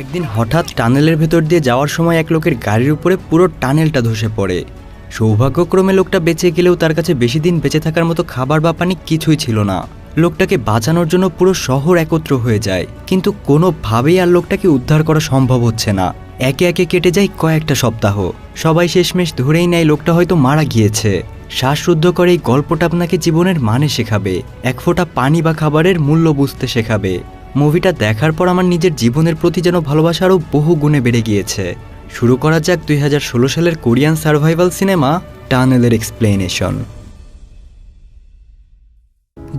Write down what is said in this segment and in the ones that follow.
একদিন হঠাৎ টানেলের ভেতর দিয়ে যাওয়ার সময় এক লোকের গাড়ির উপরে পুরো টানেলটা ধসে পড়ে। সৌভাগ্যক্রমে লোকটা বেঁচে গেলেও তার কাছে বেশি দিন বেঁচে থাকার মতো খাবার বা পানি কিছুই ছিল না। লোকটাকে বাঁচানোর জন্য পুরো শহর একত্র হয়ে যায়, কিন্তু কোনোভাবেই আর লোকটাকে উদ্ধার করা সম্ভব হচ্ছে না। একে একে কেটে যায় কয়েকটা সপ্তাহ। সবাই শেষমেশ ধরেই নেয় লোকটা হয়তো মারা গিয়েছে। শ্বাসরুদ্ধ করে এই গল্পটা আপনাকে জীবনের মানে শেখাবে, এক ফোঁটা পানি বা খাবারের মূল্য বুঝতে শেখাবে। মুভিটা দেখার পর আমার নিজের জীবনের প্রতি যেন ভালোবাসা আরও বহু গুণে বেড়ে গিয়েছে। শুরু করা যাক 2016 সালের কোরিয়ান সার্ভাইভাল সিনেমা টানেলের এক্সপ্লেনেশন।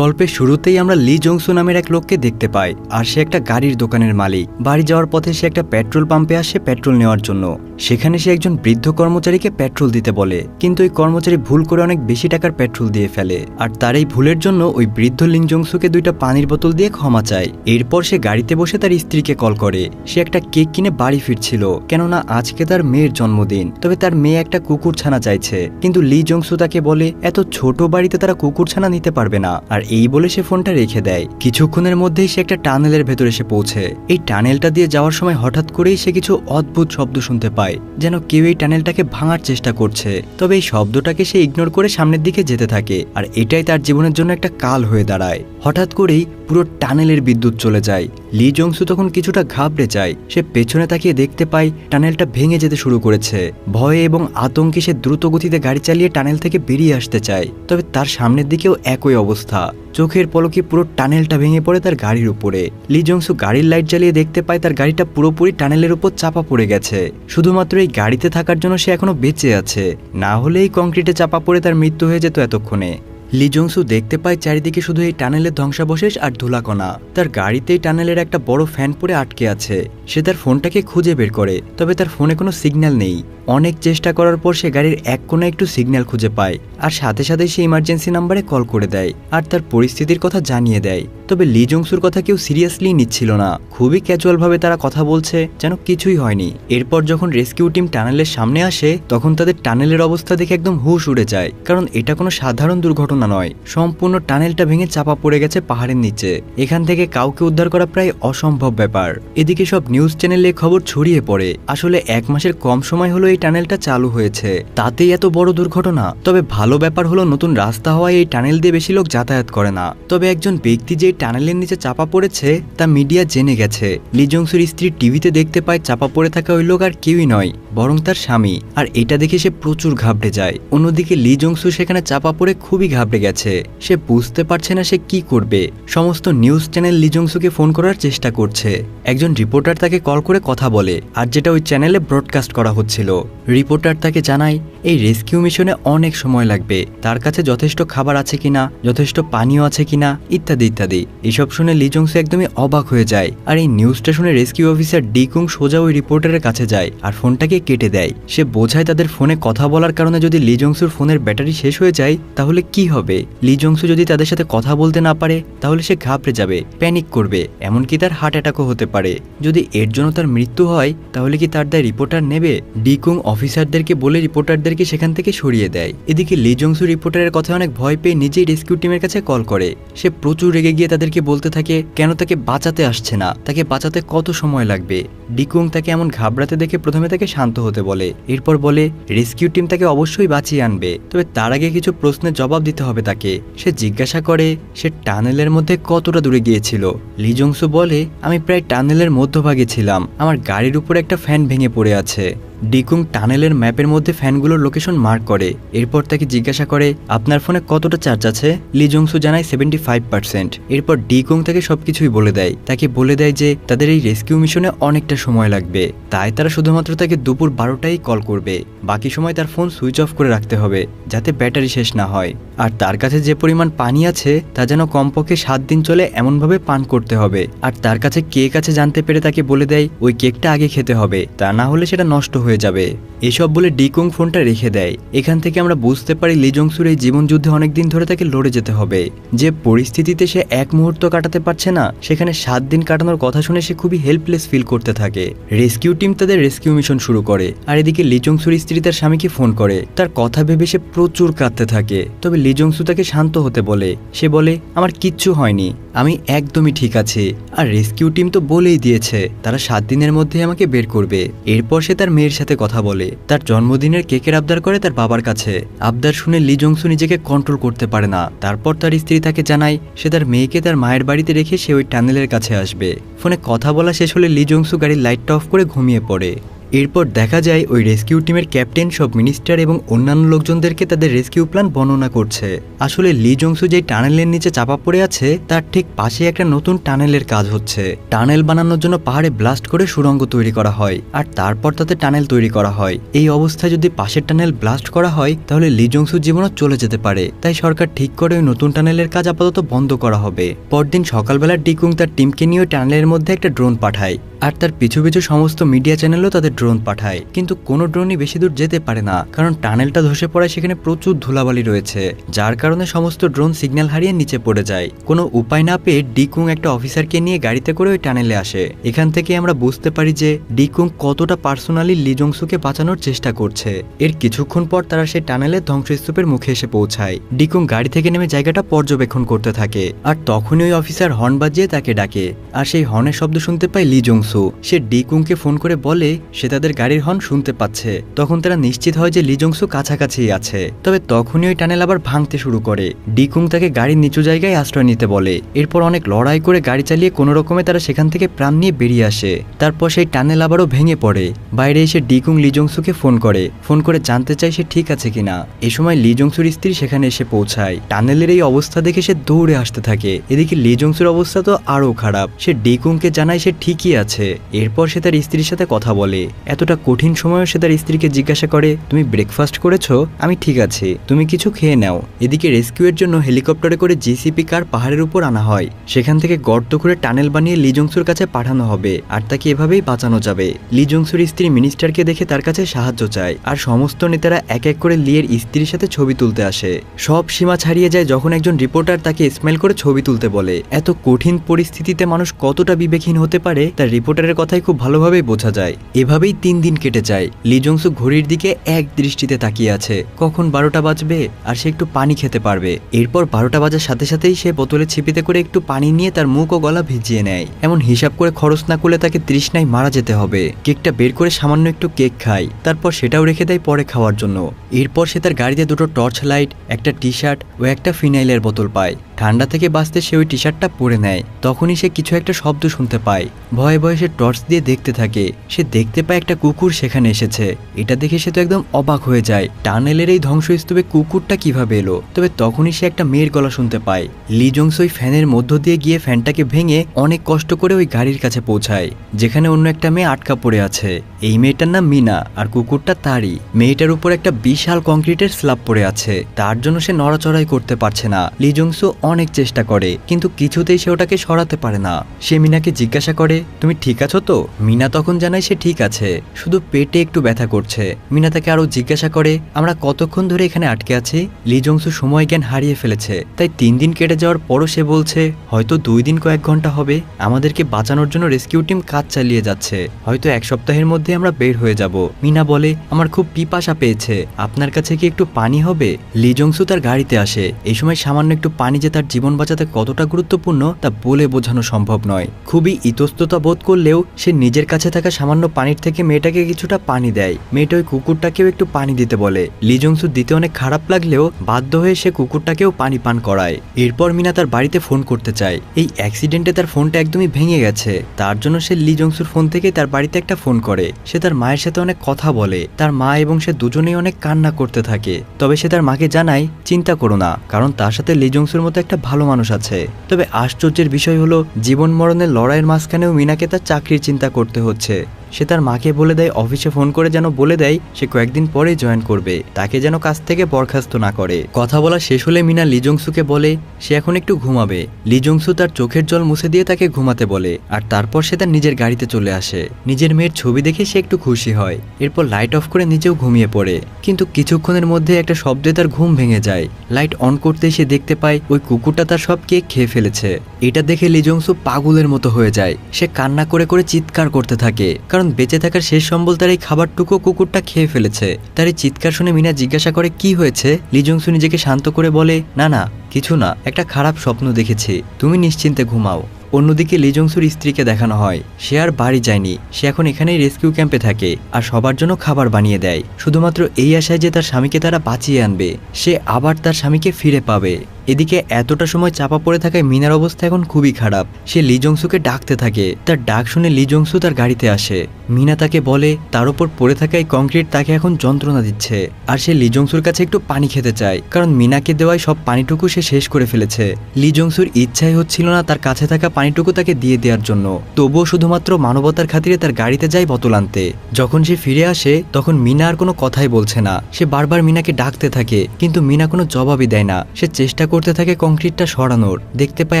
গল্পের শুরুতেই আমরা লি জংসু নামের এক লোককে দেখতে পাই, আর সে একটা গাড়ির দোকানের মালিক। বাড়ি যাওয়ার পথে সে একটা পেট্রোল পাম্পে আসে পেট্রোল নেওয়ার জন্য। সেখানে সে একজন বৃদ্ধ কর্মচারীকে পেট্রোল দিতে বলে, কিন্তু ওই কর্মচারী ভুল করে অনেক বেশি টাকার পেট্রোল দিয়ে ফেলে। আর তার এই ভুলের জন্য ওই বৃদ্ধ লি জংসুকে 2টা পানির বোতল দিয়ে ক্ষমা চায়। এরপর সে গাড়িতে বসে তার স্ত্রীকে কল করে। সে একটা কেক কিনে বাড়ি ফিরছিল, কেননা আজকে তার মেয়ের জন্মদিন। তবে তার মেয়ে একটা কুকুরছানা চাইছে, কিন্তু লি জংসু তাকে বলে এত ছোট বাড়িতে তারা কুকুরছানা নিতে পারবে না। আর এই বলে সে ফোনটা রেখে দেয়। কিছুক্ষণের মধ্যেই সে একটা টানেলের ভেতরে এসে পৌঁছে। এই টানেলটা দিয়ে যাওয়ার সময় হঠাৎ করেই সে কিছু অদ্ভুত শব্দ শুনতে পায়, যেন কেউ এই টানেলটাকে ভাঙার চেষ্টা করছে। তবে এই শব্দটাকে সে ইগনোর করে সামনের দিকে যেতে থাকে, আর এটাই তার জীবনের জন্য একটা কাল হয়ে দাঁড়ায়। হঠাৎ করেই পুরো টানেলের বিদ্যুৎ চলে যায়। লি জংসু তখন কিছুটা ঘাবড়ে যায়। সে পেছনে তাকিয়ে দেখতে পায় টানেলটা ভেঙে যেতে শুরু করেছে। ভয়ে এবং আতঙ্কে সে দ্রুত গতিতে গাড়ি চালিয়ে টানেল থেকে বেরিয়ে আসতে চায়। তবে তার সামনের দিকেও একই অবস্থা। চোখের পলকে পুরো টানেলটা ভেঙে পড়ে তার গাড়ির উপরে। লি জংসু গাড়ির লাইট জ্বালিয়ে দেখতে পায় তার গাড়িটা পুরোপুরি টানেলের উপর চাপা পড়ে গেছে। শুধুমাত্র এই গাড়িতে থাকার জন্য সে এখনো বেঁচে আছে, না হলে এই কংক্রিটে চাপা পড়ে তার মৃত্যু হয়ে যেত এতক্ষণে। লি জংসু দেখতে পায় চারিদিকে শুধু এই টানেলের ধ্বংসাবশেষ আর ধুলাকণা। তার গাড়িতেই টানেলের একটা বড় ফ্যান পড়ে আটকে আছে। সে তার ফোনটাকে খুঁজে বের করে, তবে তার ফোনে কোনো সিগন্যাল নেই। অনেক চেষ্টা করার পর সে গাড়ির এক কোণে একটু সিগন্যাল খুঁজে পায়, আর সাথে সাথে সে ইমার্জেন্সি নাম্বারে কল করে দেয় আর তার পরিস্থিতির কথা জানিয়ে দেয়। তবে লি জংসুর কথা কেউ সিরিয়াসলি নিচ্ছিল না। খুবই ক্যাজুয়ালভাবে তারা কথা বলছে, যেন কিছুই হয়নি। এরপর যখন রেস্কিউ টিম টানেলের সামনে আসে, তখন তাদের টানেলের অবস্থা দেখে একদম হুশ উড়ে যায়, কারণ এটা কোনো সাধারণ দুর্ঘটনা নয়। সম্পূর্ণ টানেলটা ভেঙে চাপা পড়ে গেছে পাহাড়ের নিচে। এখান থেকে কাউকে উদ্ধার করা প্রায় অসম্ভব ব্যাপার। এদিকে সব নিউজ চ্যানেলে খবর ছড়িয়ে পড়ে। আসলে 1 মাসের কম সময় হলো এই টানেলটা চালু হয়েছে, তাতেই এত বড় দুর্ঘটনা। তবে ভালো ব্যাপার হলো নতুন রাস্তা হওয়ায় এই টানেল দিয়ে বেশি লোক যাতায়াত করে না। তবে একজন ব্যক্তি যে টানেলের নিচে চাপা পড়েছে তা মিডিয়া জেনে গেছে। লি জংসুর স্ত্রী টিভিতে দেখতে পায় চাপা পড়ে থাকা ওই লোক আর কেউই নয়, বরং তার স্বামী। আর এটা দেখে সে প্রচুর ঘাবড়ে যায়। অন্যদিকে লি জংসু সেখানে চাপা পড়ে খুবই ঘাবড়ে গেছে। সে বুঝতে পারছে না সে কি করবে। সমস্ত নিউজ চ্যানেল লি জংসুকে ফোন করার চেষ্টা করছে। একজন রিপোর্টার তাকে কল করে কথা বলে, আর যেটা ওই চ্যানেলে ব্রডকাস্ট করা হচ্ছিল। রিপোর্টার তাকে জানায় এই রেস্কিউ মিশনে অনেক সময় লাগবে, তার কাছে যথেষ্ট খাবার আছে কিনা, যথেষ্ট পানীয় আছে কিনা, ইত্যাদি ইত্যাদি। এসব শুনে লি জংসু একদমই অবাক হয়ে যায়। আর এই নিউজটা শুনে রেস্কিউ অফিসার ডিকুং সোজা ওই রিপোর্টারের কাছে যায় আর ফোনটাকে কেটে দেয়। সে বোঝায় তাদের ফোনে কথা বলার কারণে যদি লি জংসুর ফোনের ব্যাটারি শেষ হয়ে যায় তাহলে কি হবে। লি জংসু যদি তাদের সাথে কথা বলতে না পারে তাহলে সে ঘাবড়ে যাবে, প্যানিক করবে, এমনকি তার হার্ট অ্যাটাকও হতে পারে। যদি এর জন্য তার মৃত্যু হয় তাহলে কি তার দায় রিপোর্টার নেবে? ডিকুং অফিসারদেরকে বলে রিপোর্টারদেরকে সেখান থেকে সরিয়ে দেয়। এদিকে লি জংসু রিপোর্টারের কথা অনেক ভয় পেয়ে নিজেই রেস্কিউ টিমের কাছে কল করে। সে প্রচুর রেগে গিয়ে তাদেরকে বলতে থাকে কেন তাকে বাঁচাতে আসছে না, তাকে বাঁচাতে কত সময় লাগবে। ডিকুং তাকে এমন ঘাবড়াতে দেখে প্রথমে তাকে শান্ত হতে বলে, এরপর বলে রেস্কিউ টিম তাকে অবশ্যই বাঁচিয়ে আনবে, তবে তার আগে কিছু প্রশ্নের জবাব দিতে হবে তাকে। সে জিজ্ঞাসা করে সে টানেলের মধ্যে কতটা দূরে গিয়েছিল। লি জংসু বলে আমি প্রায় টানেলের মধ্যভাগে ছিলাম, আমার গাড়ির উপরে একটা ফ্যান ভেঙে পড়ে আছে। ডিকুং টানেলের ম্যাপের মধ্যে ফ্যানগুলোর লোকেশন মার্ক করে। এরপর তাকে জিজ্ঞাসা করে আপনার ফোনে কতটা চার্জ আছে। লি জংসু জানায় 75%। এরপর ডিকুং তাকে সবকিছুই বলে দেয়। তাকে বলে দেয় যে তাদের এই রেস্কিউ মিশনে অনেকটা সময় লাগবে, তাই তারা শুধুমাত্র তাকে দুপুর 12টায় কল করবে। বাকি সময় তার ফোন সুইচ অফ করে রাখতে হবে যাতে ব্যাটারি শেষ না হয়। আর তার কাছে যে পরিমাণ পানি আছে তা যেন কমপক্ষে 7 দিন চলে এমনভাবে পান করতে হবে। আর তার কাছে কেক আছে জানতে পেরে তাকে বলে দেয় ওই কেকটা আগে খেতে হবে, তা না হলে সেটা নষ্ট হয়ে যাবে। এসব বলে ডিকুং ফোনটা রেখে দেয়। এখান থেকে আমরা বুঝতে পারি লি জংসুর এই জীবন যুদ্ধে অনেকদিন ধরে তাকে লড়ে যেতে হবে। যে পরিস্থিতিতে সে এক মুহূর্ত কাটাতে পারছে না, সেখানে 7 দিন কাটানোর কথা শুনে সে খুবই হেল্পলেস ফিল করতে থাকে। রেস্কিউ টিম তাদের রেস্কিউ মিশন শুরু করে। আর এদিকে লি জংসুর স্ত্রী তার স্বামীকে ফোন করে। তার কথা ভেবে সে প্রচুর কাঁদতে থাকে। তবে লি জংসু তাকে শান্ত হতে বলে। সে বলে আমার কিচ্ছু হয়নি, আমি একদমই ঠিক আছি, আর রেস্কিউ টিম তো বলেই দিয়েছে তারা 7 দিনের মধ্যে আমাকে বের করবে। এরপর সে তার মেয়ের সাথে কথা বলে, তার জন্মদিনের কেকের আবদার করে তার বাবার কাছে। আবদার শুনে লি জংসু নিজেকে কন্ট্রোল করতে পারে না। তারপর তার স্ত্রী তাকে জানায় সে তার মেয়েকে তার মায়ের বাড়িতে রেখে সে ওই টানেলের কাছে আসবে। ফোনে কথা বলা শেষ হলে লি জংসু গাড়ির লাইটটা অফ করে ঘুমিয়ে পড়ে। এরপর দেখা যায় ওই রেস্কিউ টিমের ক্যাপ্টেন সব মিনিস্টার এবং অন্যান্য লোকজনদেরকে তাদের রেস্কিউ প্ল্যান বর্ণনা করছে। আসলে লি জংসু যেই টানেলের নিচে চাপা পড়ে আছে তার ঠিক পাশে একটা নতুন টানেলের কাজ হচ্ছে। টানেল বানানোর জন্য পাহাড়ে ব্লাস্ট করে সুড়ঙ্গ তৈরি করা হয়, আর তারপর তাতে টানেল তৈরি করা হয়। এই অবস্থায় যদি পাশের টানেল ব্লাস্ট করা হয় তাহলে লি জংসুর জীবনও চলে যেতে পারে। তাই সরকার ঠিক করে ওই নতুন টানেলের কাজ আপাতত বন্ধ করা হবে। পরদিন সকালবেলা ডিকুং তার টিমকে নিয়ে ওই টানেলের মধ্যে একটা ড্রোন পাঠায়, আর তার পিছু পিছু সমস্ত মিডিয়া চ্যানেলও তাদের ড্রোন পাঠায়। কিন্তু কোনো ড্রোনই বেশি দূর যেতে পারে না, কারণ টানেলটা ধসে পড়ায় সেখানে প্রচুর ধুলাবালি রয়েছে, যার কারণে সমস্ত ড্রোন সিগন্যাল হারিয়ে নিচে পড়ে যায়। কোনো উপায় না পেয়ে ডিকুং একটা অফিসারকে নিয়ে গাড়িতে করে ওই টানেলে আসে। এখান থেকে আমরা বুঝতে পারি যে ডিকুং কতটা পার্সোনালি লি জংসুকে বাঁচানোর চেষ্টা করছে। এর কিছুক্ষণ পর তারা সেই টানেলের ধ্বংসস্তূপের মুখে এসে পৌঁছায়। ডিকুং গাড়ি থেকে নেমে জায়গাটা পর্যবেক্ষণ করতে থাকে, আর তখনই ওই অফিসার হর্ন বাজিয়ে তাকে ডাকে, আর সেই হর্নের শব্দ শুনতে পায় লি জংসু। সে ডিকুংকে ফোন করে বলে সে তাদের গাড়ির হর্ন শুনতে পাচ্ছে। তখন তারা নিশ্চিত হয় যে লি জংসু কাছাকাছি আছে। তবে তখনই ওই টানেল আবার ভাঙতে শুরু করে। ডিকুং তাকে গাড়ির নিচু জায়গায় আশ্রয় নিতে বলে। এরপর অনেক লড়াই করে গাড়ি চালিয়ে কোনো রকমে তারা সেখান থেকে প্রাণ নিয়ে বেরিয়ে আসে। তারপর সেই টানেল আবারও ভেঙে পড়ে। বাইরে এসে ডিকুং লি জংসুকে ফোন করে জানতে চায় সে ঠিক আছে কিনা। এই সময় লি জংসুর স্ত্রী সেখানে এসে পৌঁছায়। টানেলের এই অবস্থা দেখে সে দৌড়ে আসতে থাকে। এদিকে লি জংসুর অবস্থা তো আরো খারাপ। সে ডিকুংকে জানায় সে ঠিকই আছে। এরপর সে তার স্ত্রীর সাথে কথা বলে। এতটা কঠিন সময়ও সে তার স্ত্রীকে জিজ্ঞাসা করে তুমি ব্রেকফাস্ট করেছো? আমি ঠিক আছি, তুমি কিছু খেয়ে নাও। এদিকে রেস্কিউয়ের জন্য হেলিকপ্টারে করে জিসিপি কার পাহাড়ের উপর আনা হয়। সেখান থেকে গর্ত করে টানেল বানিয়ে লি জংসুর কাছে পাঠানো হবে, আর তাকে এভাবেই বাঁচানো যাবে। লি জংসুর স্ত্রী মিনিস্টারকে দেখে তার কাছে সাহায্য চায়, আর সমস্ত নেতারা এক এক করে লিয়ের স্ত্রীর সাথে ছবি তুলতে আসে। সব সীমা ছাড়িয়ে যায় যখন একজন রিপোর্টার তাকে স্মাইল করে ছবি তুলতে বলে। এত কঠিন পরিস্থিতিতে মানুষ কতটা বিবেকহীন হতে পারে তার রিপোর্টারের কথাই খুব ভালোভাবেই বোঝা যায়। এভাবেই 3 দিন কেটে যায়। লি জংসু ঘড়ির দিকে এক দৃষ্টিতে তাকিয়ে আছে, কখন 12টা বাজবে আর সে একটু পানি খেতে পারবে। এরপর 12টা বাজার সাথে সাথেই সে বোতলে ছিপিতে করে একটু পানি নিয়ে তার মুখ ও গলা ভিজিয়ে নেয়। এমন হিসাব করে খরচ না করলে তাকে তৃষ্ণায় মারা যেতে হবে। কেকটা বের করে সামান্য একটু কেক খায়, তারপর সেটাও রেখে দেয় পরে খাওয়ার জন্য। এরপর সে তার গাড়িতে 2টো টর্চ লাইট, একটা টি শার্ট ও একটা ফিনাইলের বোতল পায়। ঠান্ডা থেকে বাঁচতে সে ওই টি শার্টটা পরে নেয়। তখনই সে কিছু একটা শব্দ শুনতে পায়। ভয়ে ভয়ে সে টর্চ দিয়ে দেখতে থাকে। সে দেখতে পায় একটা কুকুর সেখানে এসেছে। এটা দেখে সে তো একদম অবাক হয়ে যায়, টানেলের এই ধ্বংসস্তূপে কুকুরটা কিভাবে এলো। তবে তখনই সে একটা মেয়ের গলা শুনতে পায়। লি জংসু ওই ফ্যানের মধ্য দিয়ে গিয়ে ফ্যানটাকে ভেঙে অনেক কষ্ট করে ওই গাড়ির কাছে পৌঁছায়, যেখানে অন্য একটা মেয়ে আটকা পড়ে আছে। এই মেয়েটার নাম মিনা, আর কুকুরটা তারই। মেয়েটার উপর একটা বিশাল কংক্রিটের স্ল্যাব পড়ে আছে, তার জন্য সে নড়াচড়াই করতে পারছে না। লি জংসু অনেক চেষ্টা করে, কিন্তু কিছুতেই সে ওটাকে সরাতে পারে না। সে মিনাকে জিজ্ঞাসা করে তুমি ঠিক আছো তো? মিনা তখন জানায় সে ঠিক আছে, শুধু পেটে একটু ব্যথা করছে। মিনা তাকে আরো জিজ্ঞাসা করে আমরা কতক্ষণ ধরে এখানে আটকে আছি? লি জংসু সময় জ্ঞান হারিয়ে ফেলেছে, তাই 3 দিন কেটে যাওয়ার পরও সে বলছে হয়তো 2 দিন কয়েক ঘন্টা হবে। আমাদেরকে বাঁচানোর জন্য রেস্কিউ টিম কাজ চালিয়ে যাচ্ছে, হয়তো 1 সপ্তাহের মধ্যে আমরা বের হয়ে যাব। মিনা বলে আমার খুব পিপাসা পেয়েছে, আপনার কাছে কি একটু পানি হবে? লি জংসু তার গাড়িতে আসে। এই সময় সামান্য একটু পানি যে তার জীবন বাঁচাতে কতটা গুরুত্বপূর্ণ তা বলে বোঝানো সম্ভব নয়। খুবই ইতস্ততা বোধ করলেও সে নিজের কাছে থাকা সামান্য পানির থেকে মেয়েটাকে কিছুটা পানি দেয়। মেয়েটা ওই কুকুরটাকেও একটু পানি দিতে বলে। লি জংসু দিতে অনেক খারাপ লাগলেও বাধ্য হয়ে সে কুকুরটাকেও পানি পান করায়। এরপর মিনা তার বাড়িতে ফোন করতে চায়। এই অ্যাক্সিডেন্টে তার ফোনটা একদমই ভেঙে গেছে, তার জন্য সে লি জংসুর ফোন থেকে তার বাড়িতে একটা ফোন করে। সে তার মায়ের সাথে অনেক কথা বলে। তার মা এবং সে দুজনেই অনেক কান্না করতে থাকে। তবে সে তার মাকে জানায় চিন্তা করো না, কারণ তার সাথে লি জংসুর মতো একটা ভালো মানুষ আছে। তবে আশ্চর্যের বিষয় হলো জীবন মরণের লড়াইয়ের মাঝখানেও মিনাকে তার চাকরির চিন্তা করতে হচ্ছে। সে তার মাকে বলে দেয় অফিসে ফোন করে যেন বলে দেয় সে কয়েকদিন পরেই জয়েন করবে, তাকে যেন কাজ থেকে বরখাস্ত না করে। কথা বলা শেষ হলে মিনা লি জংসুকে বলে সে এখন একটু ঘুমাবে। লি জংসু তার চোখের জল মুছে দিয়ে তাকে ঘুমাতে বলে, আর তারপর সে তার নিজের গাড়িতে চলে আসে। নিজের মেয়ের ছবি দেখে সে একটু খুশি হয়। এরপর লাইট অফ করে নিজেও ঘুমিয়ে পড়ে। কিন্তু কিছুক্ষণের মধ্যে একটা শব্দে তার ঘুম ভেঙে যায়। লাইট অন করতেই সে দেখতে পায় ওই কুকুরটা তার সব কেক খেয়ে ফেলেছে। এটা দেখে লি জংসু পাগলের মতো হয়ে যায়। সে কান্না করে করে চিৎকার করতে থাকে, কারণ বেঁচে থাকার শেষ সম্বল তার এই খাবারটুকু কুকুরটা খেয়ে ফেলেছে। তার এই চিৎকার শুনে মিনা জিজ্ঞাসা করে কি হয়েছে। লি জংসু নিজেকে শান্ত করে বলে, না না কিছু না, একটা খারাপ স্বপ্ন দেখেছি, তুমি নিশ্চিন্তে ঘুমাও। অন্যদিকে লি জংসুর স্ত্রীকে দেখানো হয় সে আর বাড়ি যায়নি, সে এখন এখানেই রেস্কিউ ক্যাম্পে থাকে আর সবার জন্য খাবার বানিয়ে দেয়, শুধুমাত্র এই আশায় যে তার স্বামীকে তারা বাঁচিয়ে আনবে, সে আবার তার স্বামীকে ফিরে পাবে। এদিকে এতটা সময় চাপা পড়ে থাকায় মিনার অবস্থা এখন খুবই খারাপ। সে লি জংসুকে ডাকতে থাকে, তার ডাক শুনে লি জংসু তার গাড়িতে আসে। মিনা তাকে বলে তার উপর পড়ে থাকা এই কংক্রিট তাকে এখন যন্ত্রণা দিচ্ছে, আর সে লি জংসুর কাছে একটু পানি খেতে চায়, কারণ মিনাকে দেওয়ায় সব পানিটুকু সে শেষ করে ফেলেছে। লি জংসুর ইচ্ছাই হচ্ছিল না তার কাছে থাকা পানিটুকু তাকে দিয়ে দেওয়ার জন্য, তবুও শুধুমাত্র মানবতার খাতিরে তার গাড়িতে যায় বোতল আনতে। যখন সে ফিরে আসে তখন মিনা আর কোনো কথাই বলছে না, সে বারবার মিনাকে ডাকতে থাকে কিন্তু মিনা কোনো জবাবই দেয় না। সে চেষ্টা করতে থাকে কংক্রিটটা সরানোর, দেখতে পায়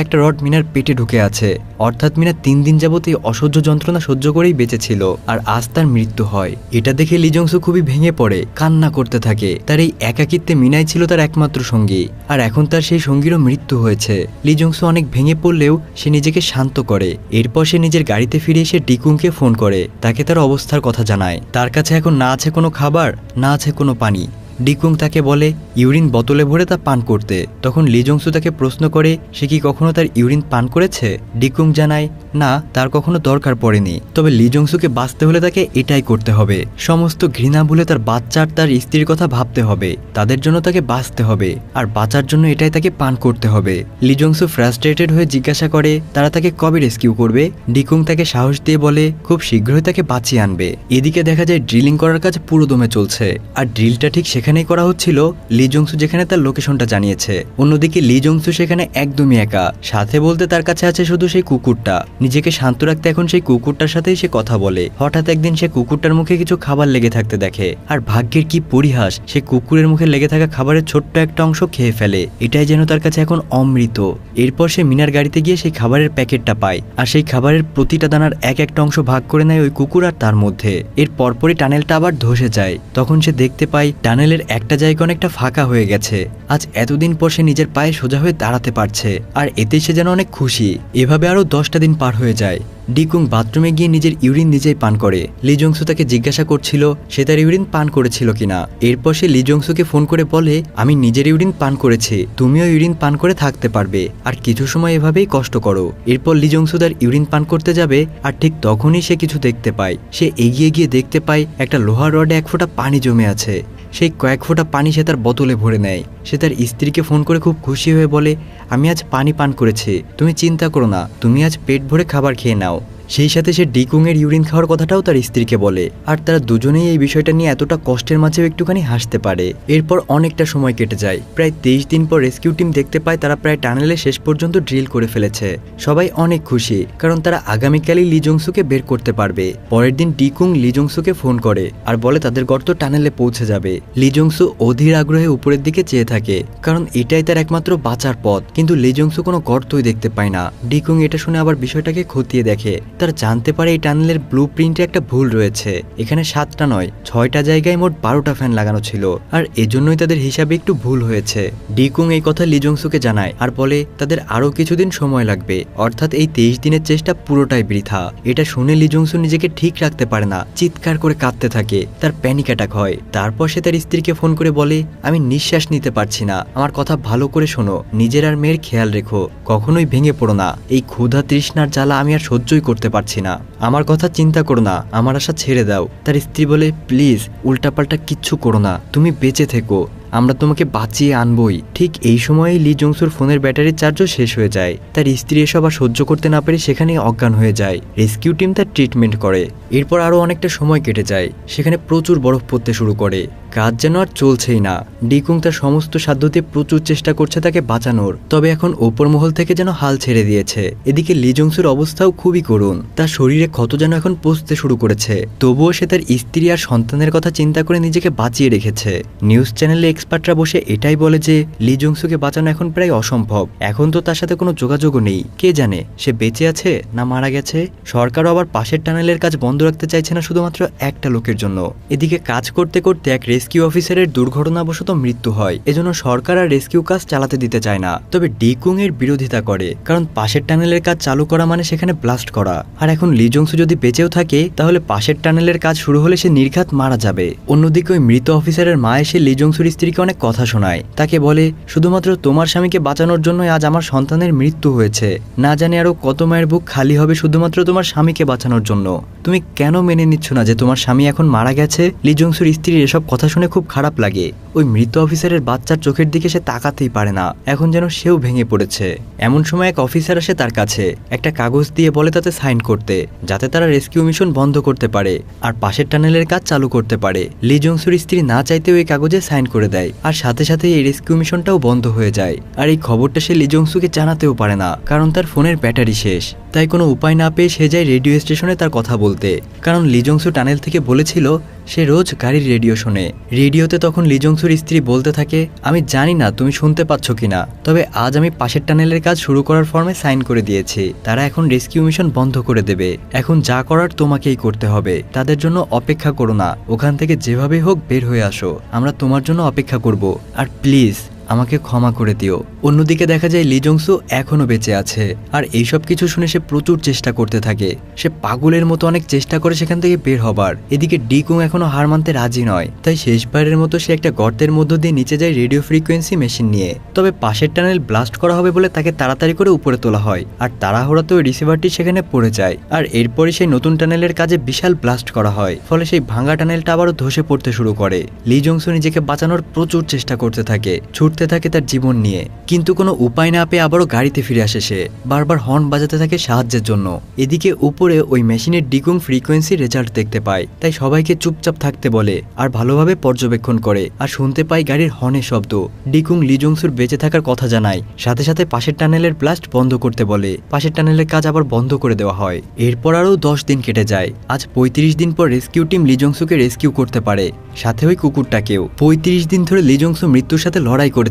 একটা রড মিনার পেটে ঢুকে আছে, অর্থাৎ মিনা 3 দিন যাবত এই অসহ্য যন্ত্রণা সহ্য করেই বেঁচেছিল, আর আজ তার মৃত্যু হয়। এটা দেখে লি জংসু খুবই ভেঙে পড়ে, কান্না করতে থাকে। তার এই একাকিত্বে মিনাই ছিল তার একমাত্র সঙ্গী, আর এখন তার সেই সঙ্গীরও মৃত্যু হয়েছে। লি জংসু অনেক ভেঙে পড়লেও সে নিজেকে শান্ত করে। এরপর সে নিজের গাড়িতে ফিরে এসে ডিকুংকে ফোন করে, তাকে তার অবস্থার কথা জানায়। তার কাছে এখন না আছে কোনো খাবার, না আছে কোনো পানি। ডিকুং তাকে বলে ইউরিন বোতলে ভরে তা পান করতে। তখন লি জংসু তাকে প্রশ্ন করে সে কি কখনো তার ইউরিন পান করেছে। ডিকুং জানায় না, তার কখনো দরকার পড়েনি, তবে লি জংসুকে বাঁচতে হলে তাকে এটাই করতে হবে। সমস্ত ঘৃণা ভুলে তার বাচ্চা আর তার স্ত্রীর কথা ভাবতে হবে, তাদের জন্য তাকে বাঁচতে হবে, আর বাঁচার জন্য এটাই তাকে পান করতে হবে। লি জংসু ফ্রাস্ট্রেটেড হয়ে জিজ্ঞাসা করে তারা তাকে কবে রেস্কিউ করবে। ডিকুং তাকে সাহস দিয়ে বলে খুব শীঘ্রই তাকে বাঁচিয়ে আনবে। এদিকে দেখা যায় ড্রিলিং করার কাজ পুরো দমে চলছে, আর ড্রিলটা ঠিক সেখানেই করা হচ্ছিল লি জংসু যেখানে তার লোকেশনটা জানিয়েছে। অন্যদিকে লি জংসু সেখানে একদমই একা, সাথে বলতে তার কাছে আছে শুধু সেই কুকুরটা। নিজেকে শান্ত রাখতে এখন সেই কুকুরটার সাথেই সে কথা বলে। হঠাৎ একদিন সে কুকুরটার মুখে কিছু খাবার লেগে থাকতে দেখে, আর ভাগ্যের কি পরিহাস, সে কুকুরের মুখে লেগে থাকা খাবারের ছোট্ট একটা অংশ খেয়ে ফেলে। এটাই যেন তার কাছে এখন অমৃত। এরপর সে মিনার গাড়িতে গিয়ে সেই খাবারের প্যাকেটটা পায়, আর সেই খাবারের প্রতিটা দানার একটা অংশ ভাগ করে নেয় ওই কুকুর আর তার মধ্যে। এর পরপরই টানেলটা আবার ধসে যায়। তখন সে দেখতে পায় টানেলের একটা জায়গা অনেকটা ফাঁকা হয়ে গেছে। আজ এতদিন পর সে নিজের পায়ে সোজা হয়ে দাঁড়াতে পারছে, আর এতেই সে যেন অনেক খুশি। এভাবে আরো 10টা দিন পার হয়ে যায়। ডিকুং বাথরুমে গিয়ে নিজের ইউরিন নিজেই পান করে। লি জংসু তাকে জিজ্ঞাসা করছিল সে তার ইউরিন পান করেছিল কিনা। এরপর সে লি জংসুকে ফোন করে বলে আমি নিজের ইউরিন পান করেছি, তুমিও ইউরিন পান করে থাকতে পারবে, আর কিছু সময় এভাবেই কষ্ট করো। এরপর লি জংসু তার ইউরিন পান করতে যাবে, আর ঠিক তখনই সে কিছু দেখতে পায়। সে এগিয়ে গিয়ে দেখতে পায় একটা লোহার রডে 1 ফোঁটা পানি জমে আছে। সেই কয়েক ফোঁটা পানি সে তার বোতলে ভরে নেয়। সে তার স্ত্রীকে ফোন করে খুব খুশি হয়ে বলে আমি আজ পানি পান করেছি, তুমি চিন্তা করো না, তুমি আজ পেট ভরে খাবার খেয়ে নাও। সেই সাথে সে ডিকুংয়ের ইউরিন খাওয়ার কথাটাও তার স্ত্রীকে বলে, আর তারা দুজনেই এই বিষয়টা নিয়ে এতটা কষ্টের মাঝেও একটুখানি হাসতে পারে। এরপর অনেকটা সময় কেটে যায়। প্রায় 23 দিন পর রেস্কিউ টিম দেখতে পায় তারা প্রায় টানেলে শেষ পর্যন্ত ড্রিল করে ফেলেছে। সবাই অনেক খুশি, কারণ তারা আগামীকালই লি জংসুকে বের করতে পারবে। পরের দিন ডিকুং লি জংসুকে ফোন করে আর বলে তাদের গর্ত টানেলে পৌঁছে যাবে। লি জংসু অধীর আগ্রহে উপরের দিকে চেয়ে থাকে, কারণ এটাই তার একমাত্র বাঁচার পথ। কিন্তু লি জংসু কোনো গর্তই দেখতে পায় না। ডিকুং এটা শুনে আবার বিষয়টাকে খতিয়ে দেখে। তারা জানতে পারে এই টানেলের ব্লু প্রিন্টে একটা ভুল রয়েছে। এখানে 7টা নয় 6টা জায়গায় মোট 12টা ফ্যান লাগানো ছিল, আর এজন্যই তাদের হিসাবে একটু ভুল হয়েছে। ডিকুং এই কথা লি জংসুকে জানায় আর বলে তাদের আরো কিছুদিন সময় লাগবে, অর্থাৎ এই 23 দিনের চেষ্টা পুরোটাই বৃথা। এটা শুনে লি জংসু নিজেকে ঠিক রাখতে পারে না, চিৎকার করে কাঁদতে থাকে। তার প্যানিক অ্যাটাক হয়। তারপর সে তার স্ত্রীকে ফোন করে বলে আমি নিঃশ্বাস নিতে পারছি না, আমার কথা ভালো করে শোনো, নিজের আর মেয়ের খেয়াল রেখো, কখনোই ভেঙে পড়ো না। এই ক্ষুধা তৃষ্ণার জ্বালা আমি আর সহ্যই করতে পারছি না, আমার কথা চিন্তা করো না, আমার আশা ছেড়ে দাও। তার স্ত্রী বলে প্লিজ উল্টাপাল্টা কিচ্ছু করো না, তুমি বেঁচে থেকো, আমরা তোমাকে বাঁচিয়ে আনবই। ঠিক এই সময়ে লি জংসুর ফোনের ব্যাটারির চার্জও শেষ হয়ে যায়। তার স্ত্রী এসব আর সহ্য করতে না পেরে সেখানেই অজ্ঞান হয়ে যায়। রেস্কিউ টিম তার ট্রিটমেন্ট করে। এরপর আরও অনেকটা সময় কেটে যায়। সেখানে প্রচুর বরফ পড়তে শুরু করে, কাজ যেন আর চলছেই না। ডিকুং তার সমস্ত সাধ্য দিয়ে প্রচুর চেষ্টা করছে তাকে বাঁচানোর, তবে এখন ওপর মহল থেকে যেন হাল ছেড়ে দিয়েছে। এদিকে লি জংসুর অবস্থাও খুবই করুণ, তার শরীরে ক্ষত যেন এখন পচতে শুরু করেছে। তবুও সে তার স্ত্রী আর সন্তানের কথা চিন্তা করে নিজেকে বাঁচিয়ে রেখেছে। নিউজ চ্যানেলে এক্সপার্টরা বসে এটাই বলে যে লি জংসুকে বাঁচানো এখন প্রায় অসম্ভব। এখন তো তার সাথে কোনো যোগাযোগও নেই, কে জানে সে বেঁচে আছে না মারা গেছে। সরকারও আবার পাশের টানেলের কাজ বন্ধ রাখতে চাইছে না শুধুমাত্র একটা লোকের জন্য। এদিকে কাজ করতে করতে এক রেস্কিউ অফিসারের দুর্ঘটনাবশত মৃত্যু হয়, এজন্য সরকার আর রেস্কিউ কাজ চালাতে দিতে চায় না। তবে ডিকুং এর বিরোধিতা করে, কারণ পাশের টানেলের কাজ চালু করা মানে সেখানে ব্লাস্ট করা। আর এখন লি জংসু যদি বেঁচেও থাকে তাহলে পাশের টানেলের কাজ শুরু হলে সে নির্ঘাত মারা যাবে। অন্যদিকে ওই মৃত অফিসারের মা এসে লি জংসুর স্ত্রীকে অনেক কথা শোনায়। তাকে বলে, শুধুমাত্র তোমার স্বামীকে বাঁচানোর জন্য আজ আমার সন্তানের মৃত্যু হয়েছে, না জানি আরো কত মায়ের বুক খালি হবে শুধুমাত্র তোমার স্বামীকে বাঁচানোর জন্য। তুমি কেন মেনে নিচ্ছ না যে তোমার স্বামী এখন মারা গেছে? লি জংসুর স্ত্রীর এসব কথা শুনে খুব খারাপ লাগে। ওই মৃত অফিসারের বাচ্চার চোখের দিকে সে তাকাতেই পারে না, এখন যেন সেও ভেঙে পড়েছে। এমন সময় এক অফিসার আসে তার কাছে, একটা কাগজ দিয়ে বলে তাতে সাইন করতে, যাতে তারা রেস্কিউ মিশন বন্ধ করতে পারে আর পাশের টানেলের কাজ চালু করতে পারে। লি জংসুর স্ত্রী না চাইতেও এই কাগজে সাইন করে দেয়, আর সাথে সাথে এই রেস্কিউ মিশনটাও বন্ধ হয়ে যায়। আর এই খবরটা সে লি জংসুকে জানাতেও পারে না, কারণ তার ফোনের ব্যাটারি শেষ। তাই কোনো উপায় না পেয়ে সে যায় রেডিও স্টেশনে তার কথা বলতে, কারণ লি জংসু টানেল থেকে বলেছিল সে রোজ গাড়ির রেডিও শোনে। রেডিওতে তখন লি জংসুর স্ত্রী বলতে থাকে, আমি জানি না তুমি শুনতে পাচ্ছ কিনা, তবে আজ আমি পাশের টানেলের কাজ শুরু করার ফর্মে সাইন করে দিয়েছি। তারা এখন রেস্কিউ মিশন বন্ধ করে দেবে, এখন যা করার তোমাকেই করতে হবে। তাদের জন্য অপেক্ষা করো না, ওখান থেকে যেভাবে হোক বের হয়ে আসো, আমরা তোমার জন্য অপেক্ষা করব, আর প্লিজ আমাকে ক্ষমা করে দিও। অন্যদিকে দেখা যায় লি জংসু এখনো বেঁচে আছে, আর এইসব কিছু শুনে সে প্রচুর চেষ্টা করতে থাকে। সে পাগলের মতো অনেক চেষ্টা করে সেখান থেকে বের হবার। এদিকে ডিকুং এখনো হার মানতে রাজি নয়, তাই শেষবারের মতো সে একটা গর্তের মধ্য দিয়ে নিচে যায় রেডিও ফ্রিকোয়েন্সি মেশিন নিয়ে। তবে পাশের টানেল ব্লাস্ট করা হবে বলে তাকে তাড়াতাড়ি করে উপরে তোলা হয়, আর তাড়াহুড়াতে ওই রিসিভারটি সেখানে পড়ে যায়। আর এরপরে সেই নতুন টানেলের কাজে বিশাল ব্লাস্ট করা হয়, ফলে সেই ভাঙা টানেলটা আবারও ধসে পড়তে শুরু করে। লি জংসু নিজেকে বাঁচানোর প্রচুর চেষ্টা করতে থাকে, ছুটতে থাকে তার জীবন নিয়ে, কিন্তু কোনো উপায় না পেয়ে আবারও গাড়িতে ফিরে আসে সে। বারবার হর্ন বাজাতে থাকে সাহায্যের জন্য। এদিকে উপরে ওই মেশিনের ডিকুং ফ্রিকোয়েন্সি রেজাল্ট দেখতে পায়, তাই সবাইকে চুপচাপ থাকতে বলে আর ভালোভাবে পর্যবেক্ষণ করে। আর শুনতে পায় গাড়ির হর্নের শব্দ। ডিকুং লি জংসুর বেঁচে থাকার কথা জানায়, সাথে সাথে পাশের টানেলের ব্লাস্ট বন্ধ করতে বলে। পাশের টানেলের কাজ আবার বন্ধ করে দেওয়া হয়। এরপর আরও 10 দিন কেটে যায়। আজ 35 দিন পর রেস্কিউ টিম লি জংসুকে রেস্কিউ করতে পারে, সাথে ওই কুকুরটাকেও। 35 দিন ধরে লি জংসু মৃত্যুর সাথে লড়াই করেছে।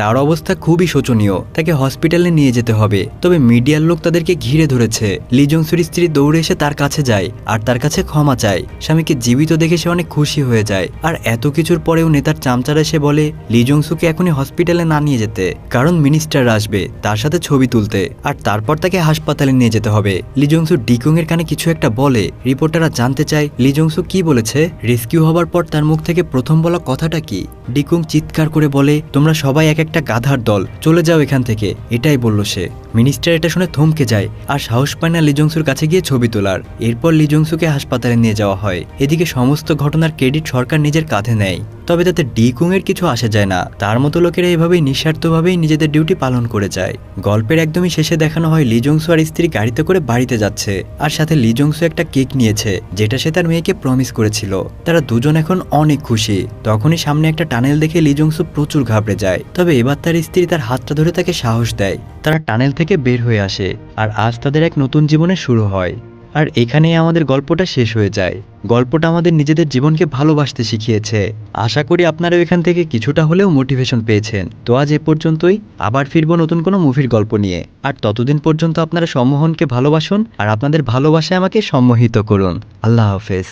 তার অবস্থা খুবই শোচনীয়, তাকে হসপিটালে নিয়ে যেতে হবে। তবে মিডিয়ার লোক তাদেরকে ঘিরে ধরেছে। লি জংসুর স্ত্রী দৌড়ে এসে তার কাছে যায় আর তার কাছে ক্ষমা চায়। স্বামীকে জীবিত দেখে সে অনেক খুশি হয়ে যায়। আর এত কিছুর পরেও নেতার চামচারা এসে বলে লি জংসুকে এখনই হসপিটালে না নিয়ে যেতে, কারণ মিনিস্টার আসবে তার সাথে ছবি তুলতে, আর তারপর তাকে হাসপাতালে নিয়ে যেতে হবে। লি জংসু ডিকুং এর কানে কিছু একটা বলে। রিপোর্টাররা জানতে চায় লি জংসু কি বলেছে। রেস্কিউ হবার পর তার মুখ থেকে প্রথম বলা কথাটা কি। ডিকুং চিৎকার করে বলে, তোমরা সবাই এক একটা গাধার দল, চলে যাও এখান থেকে, এটাই বলল সে। মিনিস্টার এটা শুনে থমকে যায় আর সাহস পায় না লি জংসুর কাছে গিয়ে ছবি তোলার। এরপর লি জংসুকে হাসপাতালে নিয়ে যাওয়া হয়। এদিকে সমস্ত ঘটনার ক্রেডিট সরকার নিজের কাঁধে নেয়, তবে তাতে ডিকুং এর কিছু আসে যায় না। তার মতো লোকেরা এভাবেই নিঃস্বার্থভাবেই নিজেদের ডিউটি পালন করে যায়। গল্পের একদমই শেষে দেখানো হয় লি জংসু আর স্ত্রী গাড়িতে করে বাড়িতে যাচ্ছে, আর সাথে লি জংসু একটা কেক নিয়েছে যেটা সে তার মেয়েকে প্রমিস করেছিল। তারা দুজন এখন অনেক খুশি। তখনই সামনে একটা টানেল দেখে লি জংসু প্রচুর ঘাবড়ে যায়, তবে এবার তার স্ত্রী তার হাতটা ধরে তাকে সাহস দেয়। তারা টানেল থেকে বের হয়ে আসে, আর আজ তাদের এক নতুন জীবনের শুরু হয়। আর এখানেই আমাদের গল্পটা শেষ হয়ে যায়। গল্পটা আমাদের নিজেদের জীবনকে ভালোবাসতে শিখিয়েছে। আশা করি আপনারাও এখান থেকে কিছুটা হলেও মোটিভেশন পেয়েছেন। তো আজ এ পর্যন্তই, আবার ফিরবো নতুন কোনো মুভির গল্প নিয়ে। আর ততদিন পর্যন্ত আপনারা সম্মোহনকে ভালোবাসুন আর আপনাদের ভালোবাসায় আমাকে সম্মোহিত করুন। আল্লাহ হাফেজ।